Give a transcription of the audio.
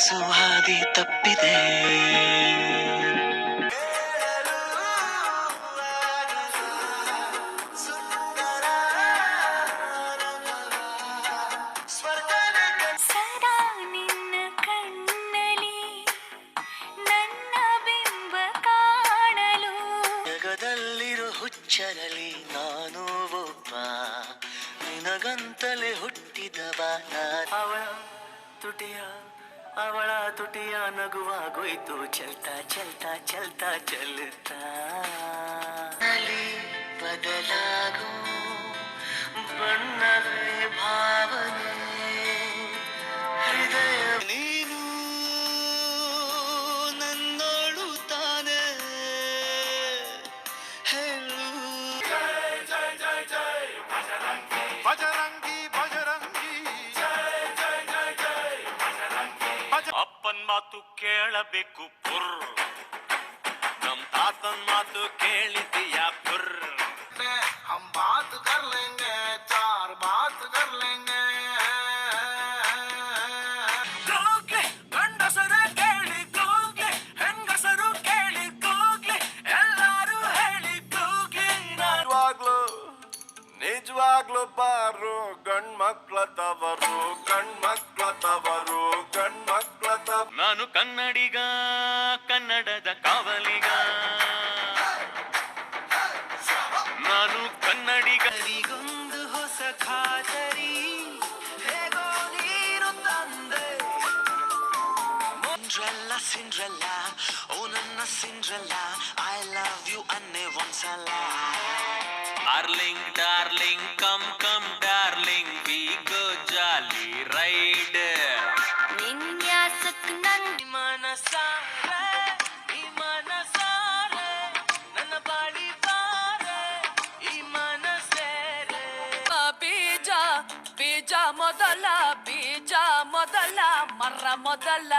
ಮನಸ್ಸು ಹಾದಿ ತಪ್ಪಿದೆ. ಸದಾ ನಿನ್ನ ಕಣ್ಣಲಿ ನನ್ನ ಬಿಂಬ ಕಾಣಲು ಜಗದಲ್ಲಿರೋ ಹುಚ್ಚರಲಿ ನಾನು ಒಬ್ಬ, ನಿನಗಂತಲೇ ಹುಟ್ಟಿದವ ಅವಳ ತುಟಿಯ ನಗುವಾಗೋಯ್ತು ಚಲ್ತಾ ಚಲ್ತಾ ಚಲ್ತಾ ಚಲ್ತಾ. ಅಲ್ಲಿ ಬದಲಾಗೋ ಬಣ್ಣವೇ ಭಾವನೆ, ಹೃದಯ ನೀನು ನನ್ನೋಳು ತಾನೆ ಹೇಳು. ಬಜರಂಗಿ ಬಜರಂಗಿ ಅಪ್ಪನ್ ಮಾತು ಕೇಳಬೇಕು ಪುರ್, ನಮ್ ತಾತನ್ ಮಾತು ಕೇಳಿದೀಯ ಪುರ್. हम बात कर लेंगे, चार बात कर लेंगे. ಕೂಗ್ಲಿ ಗಂಡಸರು ಕೇಳಿ ಕೂಗ್ಲಿ, ಹೆಂಗಸರು ಕೇಳಿ ಕೂಗ್ಲಿ, ಎಲ್ಲಾರು ಹೇಳಿ ಕೂಗ್ಲಿ. ನಿಜವಾಗ್ಲು ಬಾರು ಗಂಡ್ಮಕ್ಳ ತವರು, ಗಂಡ್ಮಕ್ಳ ತವರು, ಗಂಡ್ಮಕ್ಳ ತವರು. ನಾನು ಕನ್ನಡಿಗ, ಕನ್ನಡದ ಕಾವಲಿಗ. ನಾನು ಕನ್ನಡಿಗರಿಗೊಂದು ಹೊಸ ಖಾತರಿ, ಹೇಗೋ ನೀರು ತಂದೆ. ಸಿಂಡ್ರೆಲ್ಲ ಸಿಂಡ್ರೆಲ್ಲ, ಓ ನನ್ನ ಸಿಂಡ್ರೆಲ್ಲ, ಐ ಲವ್ ಯು ಅನ್ನೆ ಒಂದ್ಸಲ. Darling darling come come darling, we go jolly ride. ವಿನ್ಯಾಸಕ್ ನನ್ ಮನಸಾರೆ ಈ ಮನಸಾರೆ, ನನ್ನ ಬಾಳಿ ಬಾರೆ ಈ ಮನಸೇರೆ. ಬೀಜ ಬೀಜ ಮೊದಲ ಬೀಜ ಮೊದಲ ಮರ ಮೊದಲ